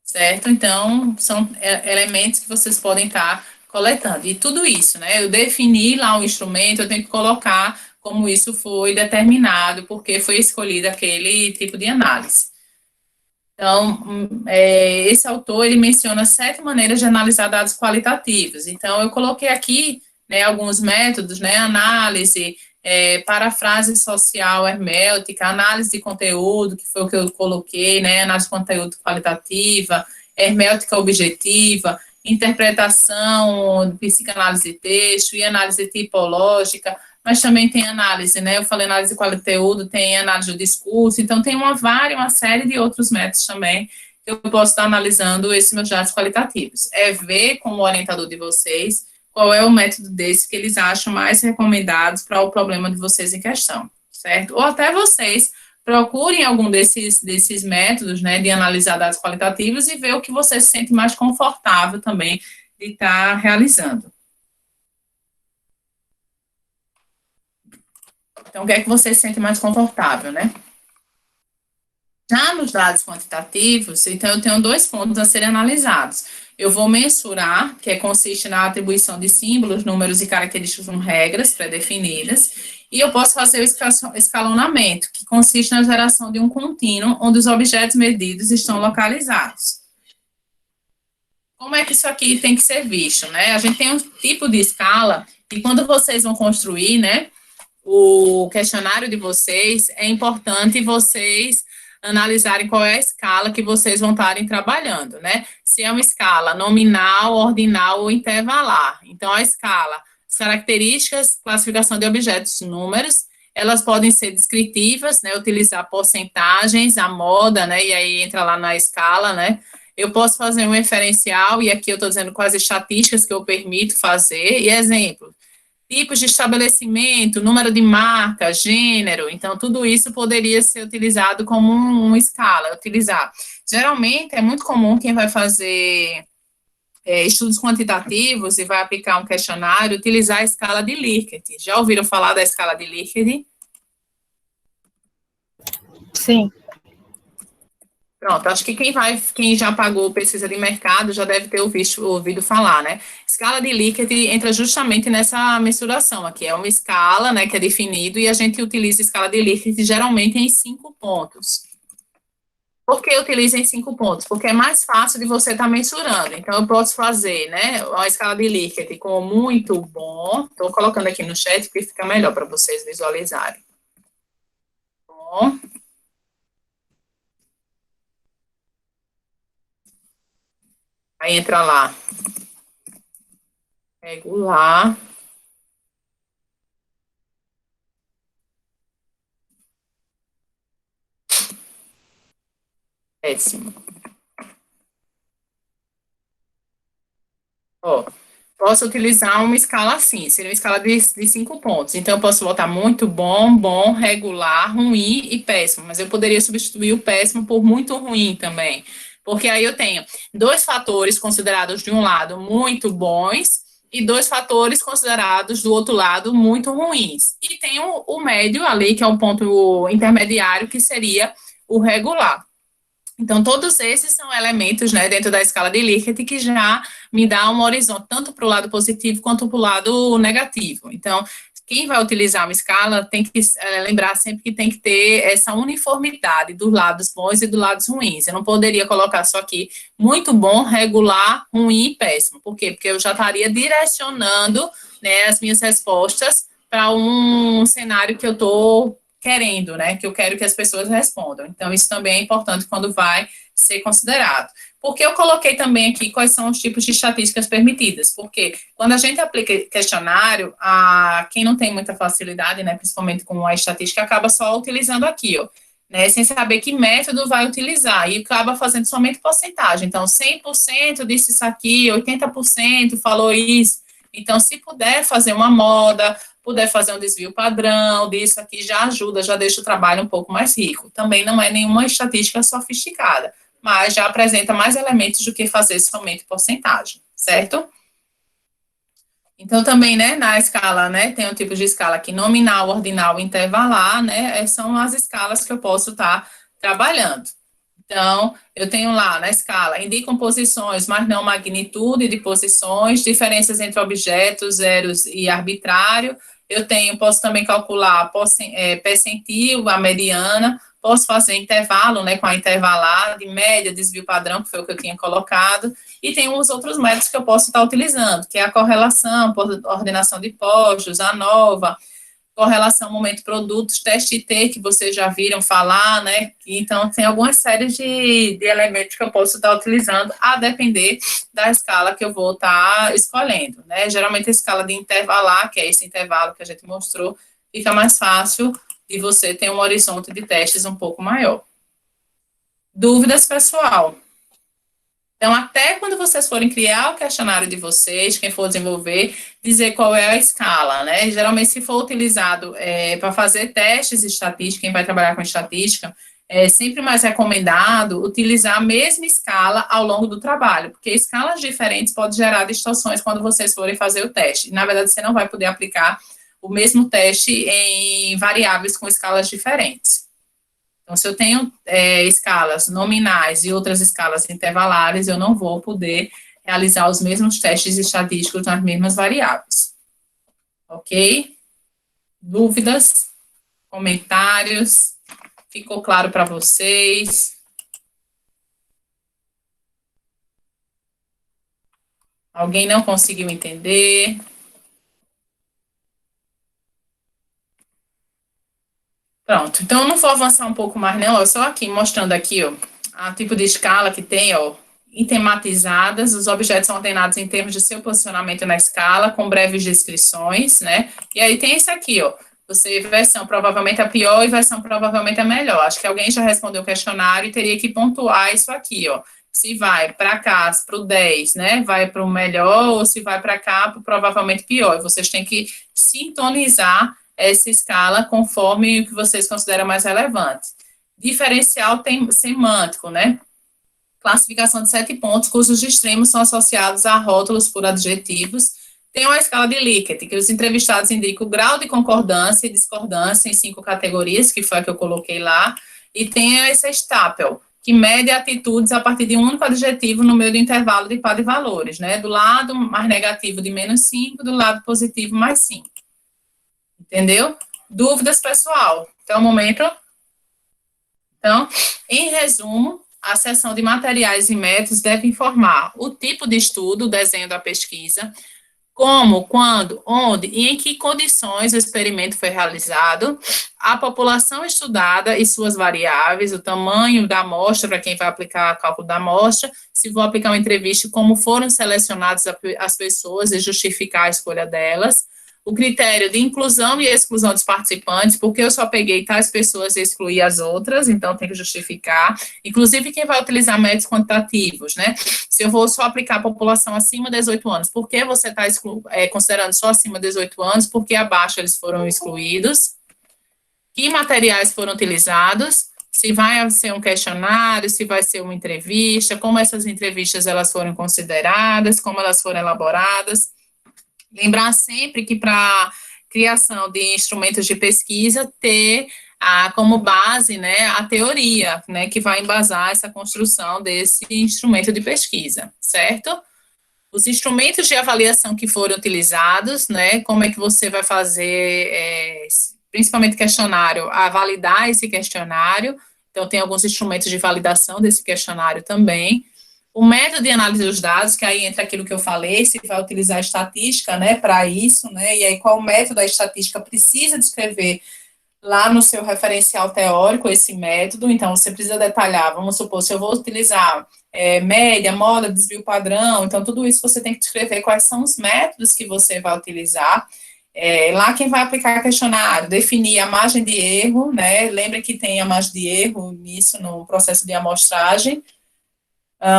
Certo? Então, são elementos que vocês podem estar coletando. E tudo isso, né? Eu defini lá o instrumento, eu tenho que colocar como isso foi determinado, porque foi escolhido aquele tipo de análise. Então, esse autor, ele menciona 7 maneiras de analisar dados qualitativos. Então, eu coloquei aqui, né, alguns métodos, né, análise, parafrase social herméutica, análise de conteúdo, que foi o que eu coloquei, né, análise de conteúdo qualitativa, herméutica objetiva, interpretação, psicanálise de texto e análise tipológica, mas também tem análise, né? Eu falei análise de conteúdo, tem análise do discurso, então tem uma série de outros métodos também que eu posso estar analisando esses meus dados qualitativos. É ver com o orientador de vocês qual é o método desse que eles acham mais recomendados para o problema de vocês em questão, certo? Ou até vocês procurem algum desses métodos, né, de analisar dados qualitativos e ver o que você se sente mais confortável também de estar realizando. Então, o que é que você se sente mais confortável, né? Já nos dados quantitativos, então eu tenho 2 pontos a serem analisados. Eu vou mensurar, que consiste na atribuição de símbolos, números e características com regras pré-definidas, e eu posso fazer o escalonamento, que consiste na geração de um contínuo onde os objetos medidos estão localizados. Como é que isso aqui tem que ser visto, né? A gente tem um tipo de escala, e quando vocês vão construir, né, o questionário de vocês, é importante vocês analisarem qual é a escala que vocês vão estarem trabalhando, né? Se é uma escala nominal, ordinal ou intervalar. Então, a escala, as características, classificação de objetos, números, elas podem ser descritivas, né? Utilizar porcentagens, a moda, né? E aí entra lá na escala, né? Eu posso fazer um referencial, e aqui eu estou dizendo quais estatísticas que eu permito fazer, e exemplo, tipos de estabelecimento, número de marca, gênero, então tudo isso poderia ser utilizado como uma escala, utilizar. Geralmente é muito comum quem vai fazer estudos quantitativos e vai aplicar um questionário, utilizar a escala de Likert. Já ouviram falar da escala de Likert? Sim. Pronto, acho que quem já pagou pesquisa de mercado já deve ter ouvido falar, né? Escala de Likert entra justamente nessa mensuração aqui, é uma escala, né, que é definido, e a gente utiliza a escala de Likert geralmente em 5 pontos. Por que utiliza em 5 pontos? Porque é mais fácil de você estar mensurando. Então, eu posso fazer, né, uma escala de Likert com muito bom, estou colocando aqui no chat porque fica melhor para vocês visualizarem. Bom. Aí entra lá, regular, péssimo. Ó, posso utilizar uma escala assim, seria uma escala de 5 pontos. Então, eu posso botar muito bom, bom, regular, ruim e péssimo. Mas eu poderia substituir o péssimo por muito ruim também. Porque aí eu tenho 2 fatores considerados de um lado muito bons e 2 fatores considerados do outro lado muito ruins. E tem o médio ali, que é o ponto intermediário, que seria o regular. Então, todos esses são elementos, né, dentro da escala de Likert que já me dá um horizonte tanto para o lado positivo quanto para o lado negativo. Então, quem vai utilizar uma escala tem que lembrar sempre que tem que ter essa uniformidade dos lados bons e dos lados ruins. Eu não poderia colocar só aqui muito bom, regular, ruim e péssimo. Por quê? Porque eu já estaria direcionando, né, as minhas respostas para um cenário que eu estou querendo, né, que eu quero que as pessoas respondam. Então, isso também é importante quando vai ser considerado. Porque eu coloquei também aqui quais são os tipos de estatísticas permitidas, porque quando a gente aplica questionário, quem não tem muita facilidade, né, principalmente com a estatística, acaba só utilizando aqui, ó, né, sem saber que método vai utilizar, e acaba fazendo somente porcentagem. Então, 100% disse isso aqui, 80% falou isso. Então, se puder fazer uma moda, puder fazer um desvio padrão disso aqui, já ajuda, já deixa o trabalho um pouco mais rico. Também não é nenhuma estatística sofisticada, mas já apresenta mais elementos do que fazer somente porcentagem, certo? Então, também, né, na escala, né, tem um tipo de escala aqui, nominal, ordinal, intervalar, né, são as escalas que eu posso estar trabalhando. Então, eu tenho lá na escala, indicam posições, mas não magnitude de posições, diferenças entre objetos, zeros e arbitrário. Eu tenho, posso também calcular percentil, a mediana, posso fazer intervalo, né, com a intervalar, de média, desvio padrão, que foi o que eu tinha colocado, e tem os outros métodos que eu posso estar utilizando, que é a correlação, ordenação de postos, a ANOVA, correlação momento-produtos, teste T, que vocês já viram falar, né? Então, tem algumas séries de elementos que eu posso estar utilizando, a depender da escala que eu vou estar escolhendo, né? Geralmente, a escala de intervalar, que é esse intervalo que a gente mostrou, fica mais fácil de você ter um horizonte de testes um pouco maior. Dúvidas, pessoal? Então, até quando vocês forem criar o questionário de vocês, quem for desenvolver, dizer qual é a escala, né? Geralmente, se for utilizado para fazer testes estatísticos, quem vai trabalhar com estatística, é sempre mais recomendado utilizar a mesma escala ao longo do trabalho, porque escalas diferentes podem gerar distorções quando vocês forem fazer o teste. Na verdade, você não vai poder aplicar o mesmo teste em variáveis com escalas diferentes. Então, se eu tenho escalas nominais e outras escalas intervalares, eu não vou poder realizar os mesmos testes estatísticos nas mesmas variáveis. Ok? Dúvidas? Comentários? Ficou claro para vocês? Alguém não conseguiu entender? Pronto, então eu não vou avançar um pouco mais não, só aqui, mostrando aqui, ó, a tipo de escala que tem, ó, tematizadas, os objetos são ordenados em termos de seu posicionamento na escala, com breves descrições, né, e aí tem esse aqui, ó, você, versão provavelmente a pior e versão provavelmente a melhor, acho que alguém já respondeu o questionário e teria que pontuar isso aqui, ó, se vai para cá, para o 10, né, vai para o melhor, ou se vai para cá, para o provavelmente pior, e vocês têm que sintonizar essa escala conforme o que vocês consideram mais relevante. Diferencial semântico, né? Classificação de 7 pontos, cujos extremos são associados a rótulos por adjetivos. Tem uma escala de Likert, que os entrevistados indicam o grau de concordância e discordância em 5 categorias, que foi a que eu coloquei lá. E tem essa Stapel, que mede atitudes a partir de um único adjetivo no meio do intervalo de par de valores, né? Do lado mais negativo de -5, do lado positivo mais 5. Entendeu? Dúvidas, pessoal? Até o momento. Então, em resumo, a seção de materiais e métodos deve informar o tipo de estudo, o desenho da pesquisa, como, quando, onde e em que condições o experimento foi realizado, a população estudada e suas variáveis, o tamanho da amostra, para quem vai aplicar o cálculo da amostra, se vou aplicar uma entrevista, como foram selecionadas as pessoas e justificar a escolha delas, o critério de inclusão e exclusão dos participantes, porque eu só peguei tais pessoas e excluí as outras, então tem que justificar. Inclusive, quem vai utilizar métodos quantitativos, né? Se eu vou só aplicar a população acima de 18 anos, por que você está considerando só acima de 18 anos? Porque abaixo eles foram excluídos. Que materiais foram utilizados? Se vai ser um questionário, se vai ser uma entrevista, como essas entrevistas elas foram consideradas, como elas foram elaboradas. Lembrar sempre que para criação de instrumentos de pesquisa, ter como base, né, a teoria, né, que vai embasar essa construção desse instrumento de pesquisa, certo? Os instrumentos de avaliação que foram utilizados, né, como é que você vai fazer, principalmente questionário, a validar esse questionário, então tem alguns instrumentos de validação desse questionário também. O método de análise dos dados, que aí entra aquilo que eu falei, se vai utilizar estatística, né, para isso, né, e aí qual método a estatística precisa descrever lá no seu referencial teórico esse método, então você precisa detalhar, vamos supor, se eu vou utilizar média, moda, desvio padrão, então tudo isso você tem que descrever quais são os métodos que você vai utilizar. Lá quem vai aplicar questionário, definir a margem de erro, né, lembra que tem a margem de erro nisso no processo de amostragem.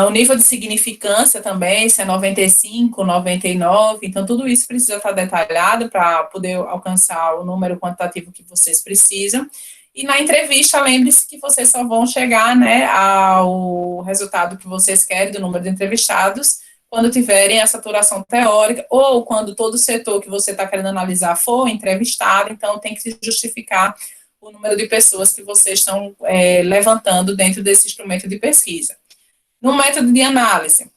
O nível de significância também, se é 95, 99, então tudo isso precisa estar detalhado para poder alcançar o número quantitativo que vocês precisam. E na entrevista, lembre-se que vocês só vão chegar, né, ao resultado que vocês querem do número de entrevistados quando tiverem a saturação teórica, ou quando todo o setor que você está querendo analisar for entrevistado, então tem que se justificar o número de pessoas que vocês estão levantando dentro desse instrumento de pesquisa. No método de análise,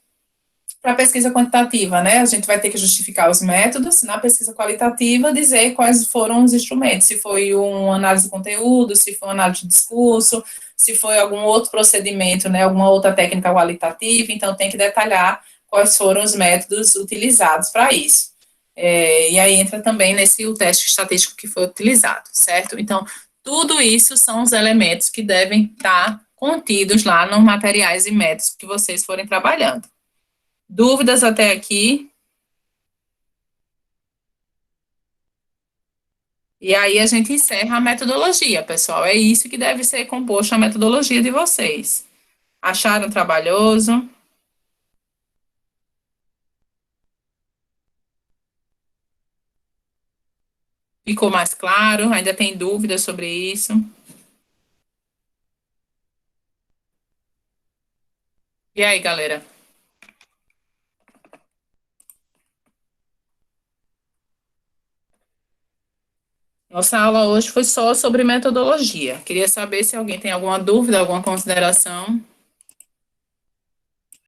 para a pesquisa quantitativa, né, a gente vai ter que justificar os métodos, na pesquisa qualitativa, dizer quais foram os instrumentos, se foi uma análise de conteúdo, se foi uma análise de discurso, se foi algum outro procedimento, né, alguma outra técnica qualitativa, então tem que detalhar quais foram os métodos utilizados para isso. E aí entra também o teste estatístico que foi utilizado, certo? Então, tudo isso são os elementos que devem estar contidos lá nos materiais e métodos que vocês forem trabalhando. Dúvidas até aqui? E aí a gente encerra a metodologia, pessoal. É isso que deve ser composto a metodologia de vocês. Acharam trabalhoso? Ficou mais claro? Ainda tem dúvidas sobre isso? E aí, galera? Nossa aula hoje foi só sobre metodologia. Queria saber se alguém tem alguma dúvida, alguma consideração.